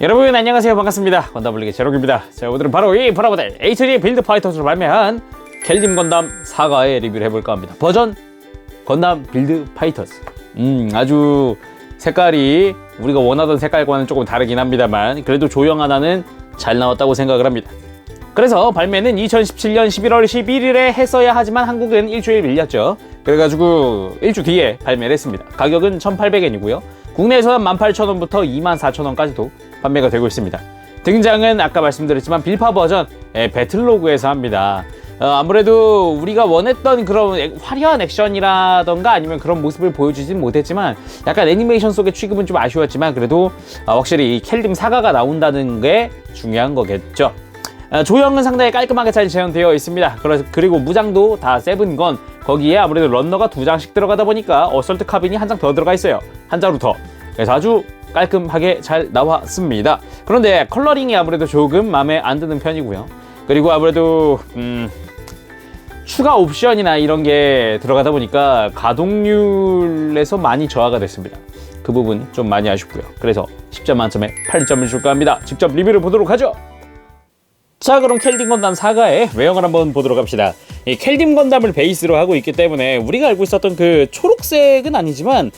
여러분 안녕하세요, 반갑습니다. 건담블릭의 제록입니다. 자, 오늘은 바로 이 프라모델 HG 빌드 파이터즈로 발매한 켈딤 건담 사가의 리뷰를 해볼까 합니다. 버전 건담 빌드 파이터즈. 아주 색깔이 우리가 원하던 색깔과는 조금 다르긴 합니다만 그래도 조형 하나는 잘 나왔다고 생각을 합니다. 그래서 발매는 2017년 11월 11일에 했어야 하지만 한국은 일주일 밀렸죠. 그래가지고 일주 뒤에 발매를 했습니다. 가격은 1,800엔이고요 국내에서는 18,000원부터 24,000원까지도 판매가 되고 있습니다. 등장은 아까 말씀드렸지만 빌파 버전 배틀로그에서 합니다. 아무래도 우리가 원했던 그런 화려한 액션이라던가 아니면 그런 모습을 보여주진 못했지만 약간 애니메이션 속의 취급은 좀 아쉬웠지만 그래도 확실히 이 켈딤 사가가 나온다는 게 중요한 거겠죠. 조형은 상당히 깔끔하게 잘 재현되어 있습니다. 그리고 무장도 다 세븐건, 거기에 아무래도 런너가 2장씩 들어가다 보니까 어설트 카빈이 한 장 더 들어가 있어요. 한 자루 더. 그래서 아주 깔끔하게 잘 나왔습니다. 그런데 컬러링이 아무래도 조금 마음에 안 드는 편이고요. 그리고 아무래도 추가 옵션이나 이런 게 들어가다 보니까 가동률에서 많이 저하가 됐습니다. 그 부분 좀 많이 아쉽고요. 그래서 10점 만점에 8점을 줄까 합니다. 직접 리뷰를 보도록 하죠. 자, 그럼 켈딤 건담 사가의 외형을 한번 보도록 합시다. 이 켈딤 건담을 베이스로 하고 있기 때문에 우리가 알고 있었던 그 초록색은 아니지만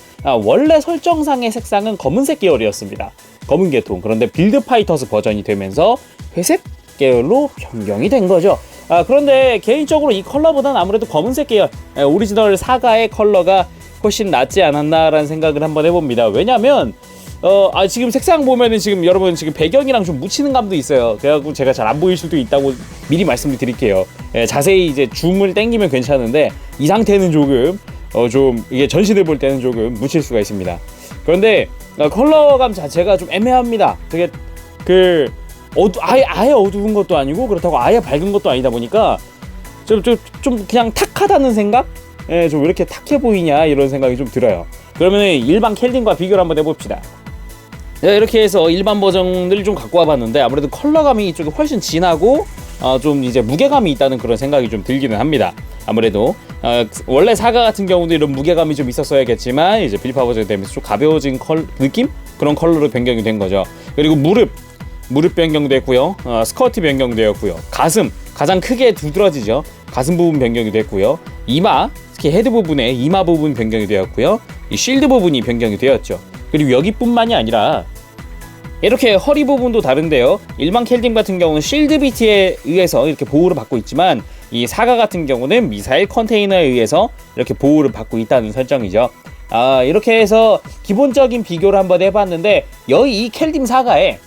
원래 설정상의 색상은 검은색 계열이었습니다. 검은 계통. 그런데 빌드 파이터스 버전이 되면서 회색 계열로 변경이 된 거죠. 그런데 개인적으로 이 컬러보다는 아무래도 검은색 계열 오리지널 사가의 컬러가 훨씬 낫지 않았나라는 생각을 한번 해봅니다. 왜냐면 지금 색상 보면은 지금 여러분 지금 배경이랑 좀 묻히는 감도 있어요. 그래갖고 제가 잘 안 보일 수도 있다고 미리 말씀을 드릴게요. 자세히 이제 줌을 당기면 괜찮은데 이 상태는 조금 좀 이게 전신을 볼 때는 조금 묻힐 수가 있습니다. 그런데 컬러감 자체가 좀 애매합니다. 되게 아예 어두운 것도 아니고 그렇다고 아예 밝은 것도 아니다 보니까 좀 그냥 탁하다는 생각? 좀 왜 이렇게 탁해 보이냐 이런 생각이 좀 들어요. 그러면 일반 켈딤과 비교를 한번 해봅시다. 이렇게 해서 일반 버전을 좀 갖고 와봤는데 아무래도 컬러감이 이쪽이 훨씬 진하고 좀 이제 무게감이 있다는 그런 생각이 좀 들기는 합니다. 아무래도 원래 사가 같은 경우도 이런 무게감이 좀 있었어야겠지만 이제 빌파 버전이 되면서 좀 가벼워진 느낌? 그런 컬러로 변경이 된 거죠. 그리고 무릎 변경됐고요. 스커트 변경되었고요. 가슴 가장 크게 두드러지죠. 가슴 부분 변경이 됐고요. 이마, 특히 헤드 부분에 이마 부분 변경이 되었고요. 이 쉴드 부분이 변경이 되었죠. 그리고 여기뿐만이 아니라 이렇게 허리 부분도 다른데요. 일반 켈딤 같은 경우는 쉴드 비트에 의해서 이렇게 보호를 받고 있지만 이 사가 같은 경우는 미사일 컨테이너에 의해서 이렇게 보호를 받고 있다는 설정이죠. 이렇게 해서 기본적인 비교를 한번 해봤는데 여기 이 켈딤 사가에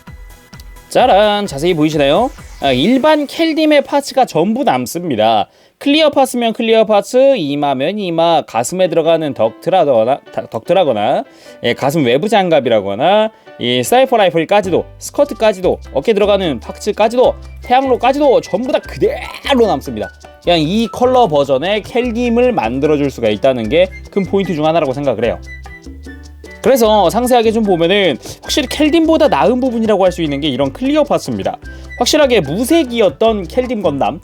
짜란 자세히 보이시나요? 일반 켈딤의 파츠가 전부 남습니다. 클리어 파츠면 클리어 파츠, 이마면 이마, 가슴에 들어가는 덕트라거나 가슴 외부 장갑이라거나 이 사이퍼 라이플까지도, 스커트까지도, 어깨 들어가는 파츠까지도, 태양로까지도 전부 다 그대로 남습니다. 그냥 이 컬러 버전의 켈딤을 만들어줄 수가 있다는 게 큰 포인트 중 하나라고 생각을 해요. 그래서 상세하게 좀 보면은 확실히 켈딤보다 나은 부분이라고 할 수 있는 게 이런 클리어 파츠입니다. 확실하게 무색이었던 켈딤 건담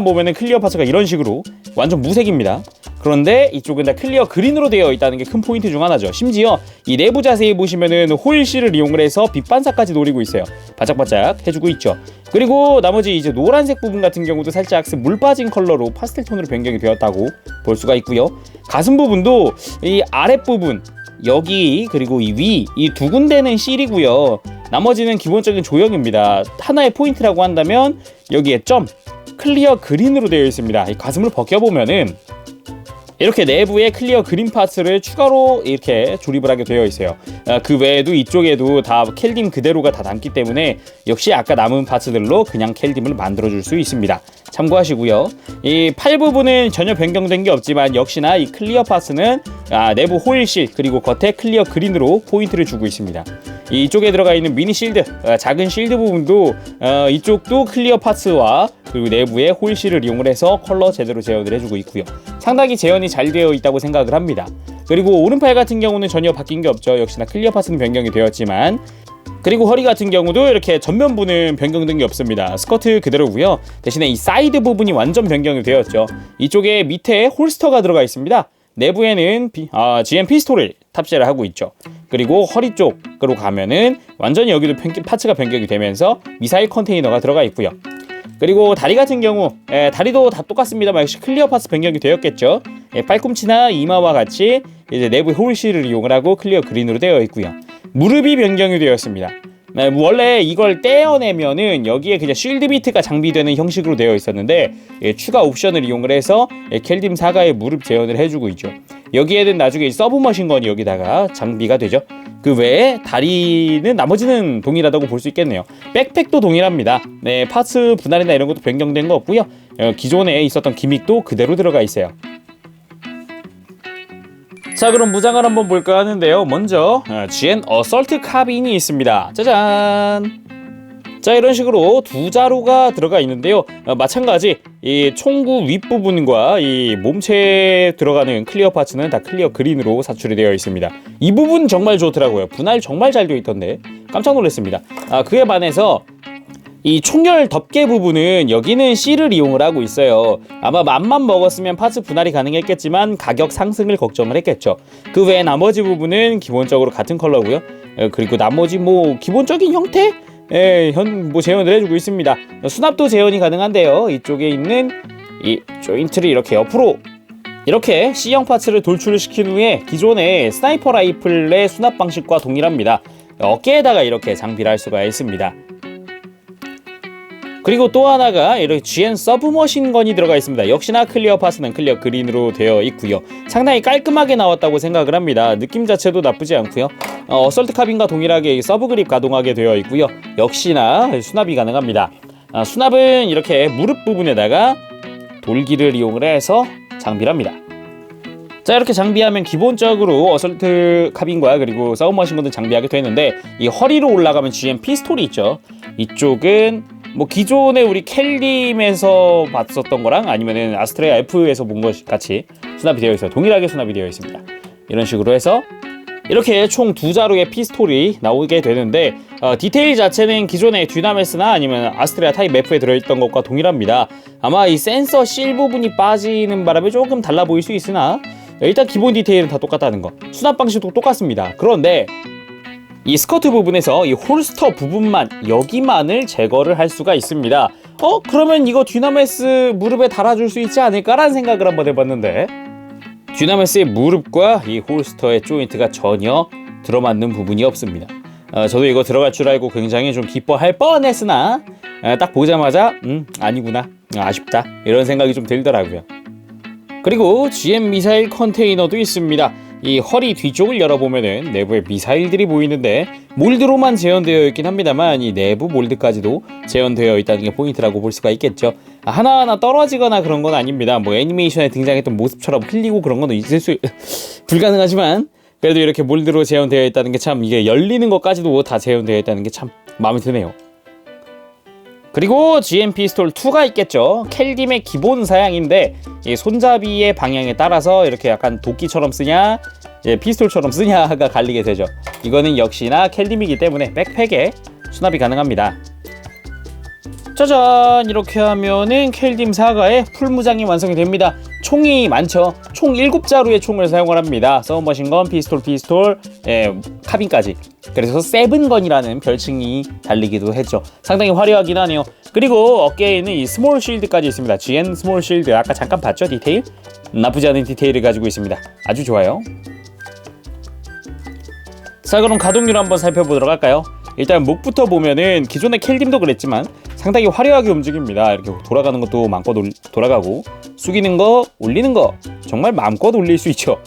보면은 클리어 파츠가 이런 식으로 완전 무색입니다. 그런데 이쪽은 다 클리어 그린으로 되어 있다는 게 큰 포인트 중 하나죠. 심지어 이 내부 자세히 보시면은 호일실을 이용을 해서 빛 반사까지 노리고 있어요. 바짝바짝 해주고 있죠. 그리고 나머지 이제 노란색 부분 같은 경우도 살짝 물 빠진 컬러로 파스텔 톤으로 변경이 되었다고 볼 수가 있고요. 가슴 부분도 이 아랫부분 여기 그리고 이 위 이 두 군데는 실이고요. 나머지는 기본적인 조형입니다. 하나의 포인트라고 한다면 여기에 점 클리어 그린으로 되어 있습니다. 이 가슴을 벗겨보면은 이렇게 내부에 클리어 그린 파츠를 추가로 이렇게 조립을 하게 되어 있어요. 그 외에도 이쪽에도 다 켈딤 그대로가 다 남기 때문에 역시 아까 남은 파츠들로 그냥 켈딤을 만들어줄 수 있습니다. 참고하시고요. 이 팔 부분은 전혀 변경된 게 없지만 역시나 이 클리어 파츠는 내부 호일실 그리고 겉에 클리어 그린으로 포인트를 주고 있습니다. 이쪽에 들어가 있는 미니 실드, 작은 실드 부분도 이쪽도 클리어 파츠와 그리고 내부에 호일실을 이용을 해서 컬러 제대로 재현을 해주고 있고요. 상당히 재현이 잘 되어 있다고 생각을 합니다. 그리고 오른팔 같은 경우는 전혀 바뀐 게 없죠. 역시나 클리어 파츠는 변경이 되었지만 그리고 허리 같은 경우도 이렇게 전면부는 변경된 게 없습니다. 스커트 그대로고요. 대신에 이 사이드 부분이 완전 변경이 되었죠. 이쪽에 밑에 홀스터가 들어가 있습니다. 내부에는 GM 피스톨을 탑재를 하고 있죠. 그리고 허리 쪽으로 가면은 완전히 여기도 파츠가 변경이 되면서 미사일 컨테이너가 들어가 있고요. 그리고 다리 같은 경우 다리도 다 똑같습니다만 역시 클리어 파츠 변경이 되었겠죠. 팔꿈치나 이마와 같이 이제 내부 홀실을 이용을 하고 클리어 그린으로 되어 있고요. 무릎이 변경이 되었습니다. 원래 이걸 떼어내면은 여기에 그냥 쉴드 비트가 장비되는 형식으로 되어 있었는데 추가 옵션을 이용을 해서 켈딤 사가의 무릎 재현을 해주고 있죠. 여기에는 나중에 서브머신건이 여기다가 장비가 되죠. 그 외에 다리는 나머지는 동일하다고 볼 수 있겠네요. 백팩도 동일합니다. 파츠 분할이나 이런 것도 변경된 거 없고요. 기존에 있었던 기믹도 그대로 들어가 있어요. 자, 그럼 무장을 한번 볼까 하는데요. 먼저 GN 어설트 카빈이 있습니다. 짜잔. 자, 이런 식으로 두 자루가 들어가 있는데요. 마찬가지 이 총구 윗부분과 이 몸체에 들어가는 클리어 파츠는 다 클리어 그린으로 사출이 되어 있습니다. 이 부분 정말 좋더라고요. 분할 정말 잘 되어 있던데 깜짝 놀랐습니다. 그에 반해서 이 총열 덮개 부분은 여기는 C를 이용을 하고 있어요. 아마 맘만 먹었으면 파츠 분할이 가능했겠지만 가격 상승을 걱정을 했겠죠. 그 외에 나머지 부분은 기본적으로 같은 컬러고요. 그리고 나머지 기본적인 형태? 재현을 해주고 있습니다. 수납도 재현이 가능한데요. 이쪽에 있는 이 조인트를 이렇게 옆으로 이렇게 C형 파츠를 돌출시킨 후에 기존의 스나이퍼 라이플의 수납 방식과 동일합니다. 어깨에다가 이렇게 장비를 할 수가 있습니다. 그리고 또 하나가 이렇게 GN 서브머신건이 들어가 있습니다. 역시나 클리어 파츠는 클리어 그린으로 되어 있고요. 상당히 깔끔하게 나왔다고 생각을 합니다. 느낌 자체도 나쁘지 않고요. 어설트 카빈과 동일하게 서브 그립 가동하게 되어 있고요. 역시나 수납이 가능합니다. 수납은 이렇게 무릎 부분에다가 돌기를 이용을 해서 장비를 합니다. 자, 이렇게 장비하면 기본적으로 어설트 카빈과 그리고 서브머신건도 장비하게 되는데 이 허리로 올라가면 GM 피스톨이 있죠. 이쪽은 기존에 우리 켈림에서 봤었던 거랑 아니면은 아스트레아 F에서 본 것 같이 수납이 되어 있어요. 동일하게 수납이 되어 있습니다. 이런 식으로 해서 이렇게 총 두 자루의 피스톨이 나오게 되는데 디테일 자체는 기존의 듀나메스나 아니면 아스트레아 타입 F에 들어있던 것과 동일합니다. 아마 이 센서 실 부분이 빠지는 바람에 조금 달라 보일 수 있으나 일단 기본 디테일은 다 똑같다는 거. 수납 방식도 똑같습니다. 그런데 이 스커트 부분에서 이 홀스터 부분만 여기만을 제거를 할 수가 있습니다. 그러면 이거 듀나메스 무릎에 달아줄 수 있지 않을까라는 생각을 한번 해봤는데 듀나메스의 무릎과 이 홀스터의 조인트가 전혀 들어맞는 부분이 없습니다. 저도 이거 들어갈 줄 알고 굉장히 좀 기뻐할 뻔했으나 딱 보자마자 아니구나, 아쉽다 이런 생각이 좀 들더라고요. 그리고 GM 미사일 컨테이너도 있습니다. 이 허리 뒤쪽을 열어보면은 내부에 미사일들이 보이는데 몰드로만 재현되어 있긴 합니다만 이 내부 몰드까지도 재현되어 있다는 게 포인트라고 볼 수가 있겠죠. 하나하나 떨어지거나 그런 건 아닙니다. 애니메이션에 등장했던 모습처럼 흘리고 그런 건 있을 수 불가능하지만 그래도 이렇게 몰드로 재현되어 있다는 게 참 이게 열리는 것까지도 다 재현되어 있다는 게 참 마음에 드네요. 그리고 GM 피스톨 2가 있겠죠. 켈딤의 기본 사양인데 이 손잡이의 방향에 따라서 이렇게 약간 도끼처럼 쓰냐 피스톨처럼 쓰냐가 갈리게 되죠. 이거는 역시나 켈딤이기 때문에 백팩에 수납이 가능합니다. 짜잔, 이렇게 하면은 켈딤 사가의 풀무장이 완성이 됩니다. 총이 많죠. 총 7자루의 총을 사용을 합니다. 서브머신건, 피스톨, 카빈까지. 그래서 세븐건이라는 별칭이 달리기도 했죠. 상당히 화려하긴 하네요. 그리고 어깨에 있는 이 스몰 쉴드까지 있습니다. GN 스몰 쉴드, 아까 잠깐 봤죠? 디테일? 나쁘지 않은 디테일을 가지고 있습니다. 아주 좋아요. 자, 그럼 가동률 한번 살펴보도록 할까요? 일단 목부터 보면은 기존의 켈딤도 그랬지만 상당히 화려하게 움직입니다. 이렇게 돌아가는 것도 마음껏 돌아가고 숙이는 거, 올리는 거 정말 마음껏 올릴 수 있죠.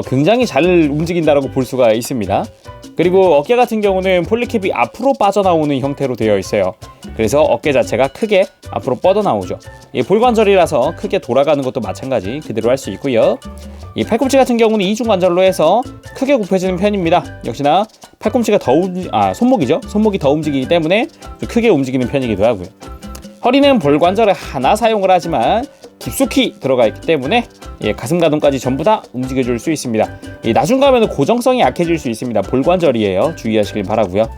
굉장히 잘 움직인다라고 볼 수가 있습니다. 그리고 어깨 같은 경우는 폴리캡이 앞으로 빠져나오는 형태로 되어 있어요. 그래서 어깨 자체가 크게 앞으로 뻗어나오죠. 이 볼관절이라서 크게 돌아가는 것도 마찬가지 그대로 할 수 있고요. 이 팔꿈치 같은 경우는 이중관절로 해서 크게 굽혀지는 편입니다. 역시나 팔꿈치가 손목이죠. 손목이 더 움직이기 때문에 좀 크게 움직이는 편이기도 하고요. 허리는 볼관절을 하나 사용을 하지만 깊숙이 들어가 있기 때문에 가슴 가동까지 전부 다 움직여줄 수 있습니다. 나중 가면 고정성이 약해질 수 있습니다. 볼관절이에요. 주의하시길 바라고요.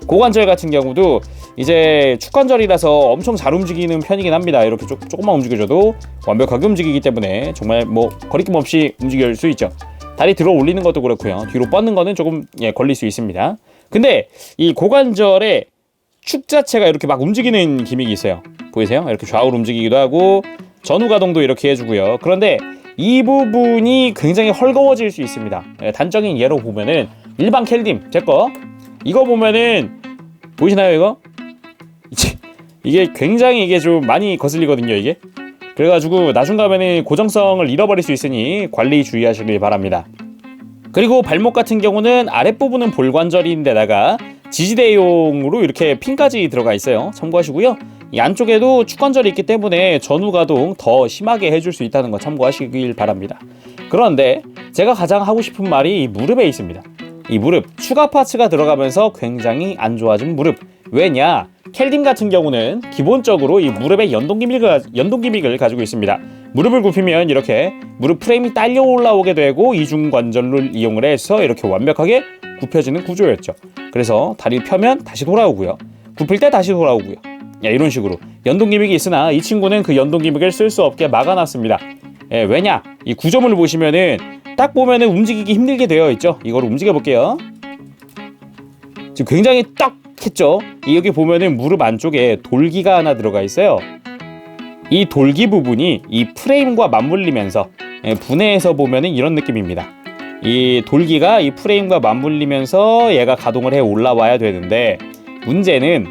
고관절 같은 경우도 이제 축관절이라서 엄청 잘 움직이는 편이긴 합니다. 이렇게 조금만 움직여줘도 완벽하게 움직이기 때문에 정말 뭐 거리낌 없이 움직일 수 있죠. 다리 들어 올리는 것도 그렇고요. 뒤로 뻗는 거는 조금 걸릴 수 있습니다. 근데 이 고관절의 축 자체가 이렇게 막 움직이는 기믹이 있어요. 보이세요? 이렇게 좌우로 움직이기도 하고 전후 가동도 이렇게 해주고요. 그런데 이 부분이 굉장히 헐거워질 수 있습니다. 단적인 예로 보면은 일반 캘딤 제거 이거 보면은 보이시나요? 이거 이게 굉장히 이게 좀 많이 거슬리거든요. 이게 그래가지고 나중 가면은 고정성을 잃어버릴 수 있으니 관리 주의하시길 바랍니다. 그리고 발목 같은 경우는 아랫부분은 볼관절인데다가 지지대용으로 이렇게 핀까지 들어가 있어요. 참고하시고요. 이 안쪽에도 축관절이 있기 때문에 전후 가동 더 심하게 해줄 수 있다는 거 참고하시길 바랍니다. 그런데 제가 가장 하고 싶은 말이 이 무릎에 있습니다. 이 무릎 추가 파츠가 들어가면서 굉장히 안 좋아진 무릎. 왜냐? 캘딤 같은 경우는 기본적으로 이 무릎에 연동 기믹을 가지고 있습니다. 무릎을 굽히면 이렇게 무릎 프레임이 딸려 올라오게 되고 이중관절을 이용을 해서 이렇게 완벽하게 굽혀지는 구조였죠. 그래서 다리를 펴면 다시 돌아오고요. 굽힐 때 다시 돌아오고요. 이런 식으로 연동 기믹이 있으나 이 친구는 그 연동 기믹을 쓸 수 없게 막아놨습니다. 왜냐? 이 구조물을 보시면은 딱 보면은 움직이기 힘들게 되어 있죠. 이걸 움직여 볼게요. 지금 굉장히 딱 했죠. 여기 보면은 무릎 안쪽에 돌기가 하나 들어가 있어요. 이 돌기 부분이 이 프레임과 맞물리면서 분해해서 보면은 이런 느낌입니다. 이 돌기가 이 프레임과 맞물리면서 얘가 가동을 해 올라와야 되는데 문제는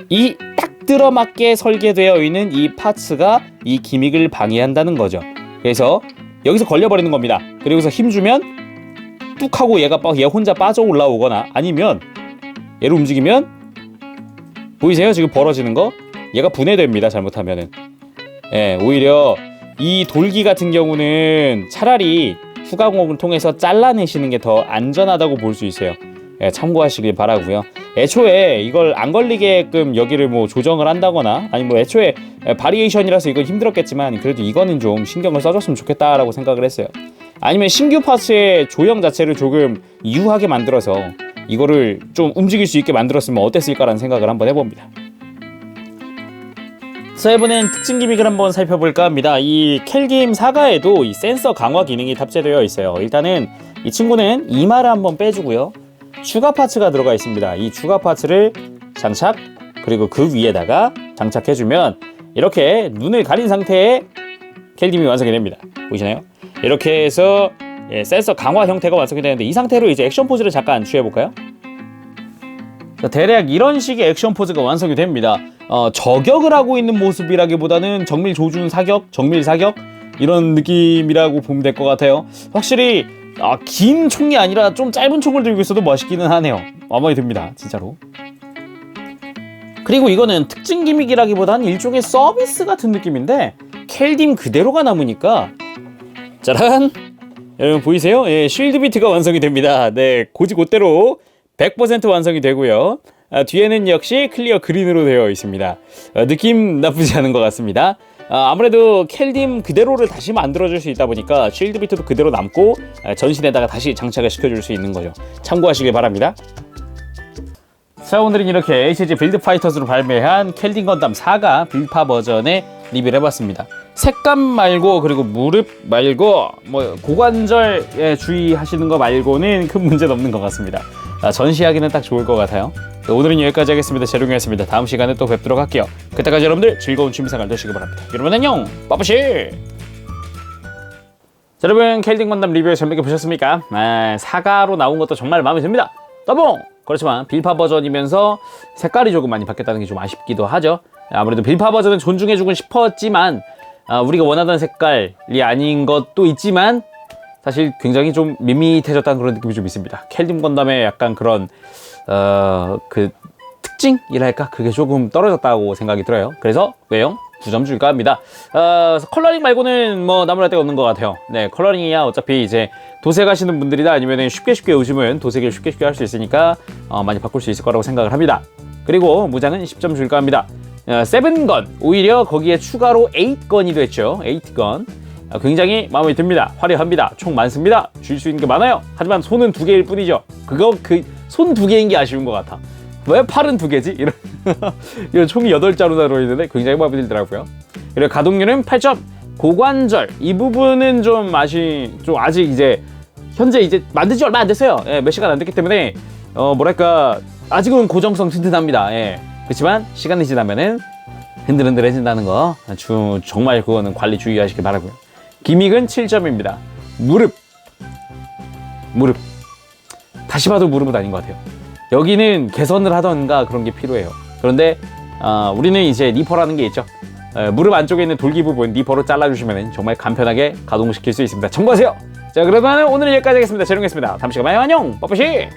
이 딱 들어맞게 설계되어 있는 이 파츠가 이 기믹을 방해한다는 거죠. 그래서 여기서 걸려버리는 겁니다. 그리고서 힘주면 뚝 하고 얘 혼자 빠져 올라오거나 아니면 얘를 움직이면 보이세요? 지금 벌어지는 거? 얘가 분해됩니다. 잘못하면은. 오히려 이 돌기 같은 경우는 차라리 후가공업을 통해서 잘라내시는 게 더 안전하다고 볼 수 있어요. 참고하시길 바라고요. 애초에 이걸 안 걸리게끔 여기를 뭐 조정을 한다거나 아니 뭐 애초에 바리에이션이라서 이건 힘들었겠지만 그래도 이거는 좀 신경을 써줬으면 좋겠다라고 생각을 했어요. 아니면 신규 파츠의 조형 자체를 조금 유하게 만들어서 이거를 좀 움직일 수 있게 만들었으면 어땠을까라는 생각을 한번 해봅니다. 자, 이번엔 특징 기믹을 한번 살펴볼까 합니다. 이 캘딤 사가에도 이 센서 강화 기능이 탑재되어 있어요. 일단은 이 친구는 이마를 한번 빼주고요. 추가 파츠가 들어가 있습니다. 이 추가 파츠를 장착 그리고 그 위에다가 장착해주면 이렇게 눈을 가린 상태의 캘딤이 완성이 됩니다. 보이시나요? 이렇게 해서 센서 강화 형태가 완성이 되는데 이 상태로 이제 액션 포즈를 잠깐 취해볼까요? 자, 대략 이런 식의 액션 포즈가 완성이 됩니다. 저격을 하고 있는 모습이라기보다는 정밀 조준 사격, 정밀 사격 이런 느낌이라고 보면 될 것 같아요. 확실히 긴 총이 아니라 좀 짧은 총을 들고 있어도 멋있기는 하네요. 마음에 듭니다. 진짜로. 그리고 이거는 특징 기믹이라기보다는 일종의 서비스 같은 느낌인데 캘딤 그대로가 남으니까 짜란! 여러분 보이세요? 쉴드 비트가 완성이 됩니다. 곧대로 100% 완성이 되고요. 뒤에는 역시 클리어 그린으로 되어 있습니다. 느낌 나쁘지 않은 것 같습니다. 아무래도 캘딤 그대로를 다시 만들어줄 수 있다 보니까 쉴드 비트도 그대로 남고 전신에다가 다시 장착을 시켜줄 수 있는 거죠. 참고하시길 바랍니다. 자, 오늘은 이렇게 HG 빌드 파이터즈로 발매한 캘딤 건담 4가 빌파 버전의 리뷰를 해봤습니다. 색감 말고 그리고 무릎 말고 뭐 고관절 주의하시는 거 말고는 큰 문제는 없는 것 같습니다. 전시하기는 딱 좋을 것 같아요. 오늘은 여기까지 하겠습니다. 재롱이었습니다. 다음 시간에 또 뵙도록 할게요. 그때까지 여러분들 즐거운 취미생활 되시기 바랍니다. 여러분 안녕! 빠빠시! 자, 여러분 캘딤 건담 리뷰 재밌게 보셨습니까? 사가로 나온 것도 정말 마음에 듭니다. 더봉! 그렇지만 빌파 버전이면서 색깔이 조금 많이 바뀌었다는 게 좀 아쉽기도 하죠. 아무래도 빌파 버전은 존중해주고 싶었지만 우리가 원하던 색깔이 아닌 것도 있지만 사실 굉장히 좀 밋밋해졌다는 그런 느낌이 좀 있습니다. 캘딤 건담의 약간 그런 그 특징이랄까? 그게 조금 떨어졌다고 생각이 들어요. 그래서 외형 9점 줄까 합니다. 컬러링 말고는 뭐 나무랄 데가 없는 것 같아요. 컬러링이야 어차피 이제 도색 하시는 분들이다 아니면 쉽게 요즘은 도색을 쉽게 할 수 있으니까 많이 바꿀 수 있을 거라고 생각을 합니다. 그리고 무장은 10점 줄까 합니다. 7건 오히려 거기에 추가로 8건이 됐죠. 8건 굉장히 마음에 듭니다. 화려합니다. 총 많습니다. 줄 수 있는 게 많아요. 하지만 손은 2개일 뿐이죠. 손 2개인 게 아쉬운 것 같아. 왜 팔은 2개지? 이런 총이 8자로 들어있는데 굉장히 마음에 들더라고요. 그리고 가동률은 8점. 고관절 이 부분은 좀 아직 이제 현재 이제 만든 지 얼마 안 됐어요. 예, 몇 시간 안 됐기 때문에 뭐랄까 아직은 고정성 튼튼합니다. 예. 그렇지만 시간이 지나면은 흔들흔들해진다는 거 정말 그거는 관리 주의하시길 바라고요. 기믹은 7점입니다. 무릎 다시 봐도 무릎은 아닌 것 같아요. 여기는 개선을 하던가 그런 게 필요해요. 그런데 우리는 이제 니퍼라는 게 있죠. 무릎 안쪽에 있는 돌기 부분 니퍼로 잘라주시면 정말 간편하게 가동시킬 수 있습니다. 참고하세요. 자, 그러면 오늘은 여기까지 하겠습니다. 재롱했습니다. 다음 시간에 봐요. 안녕. 빠빠시.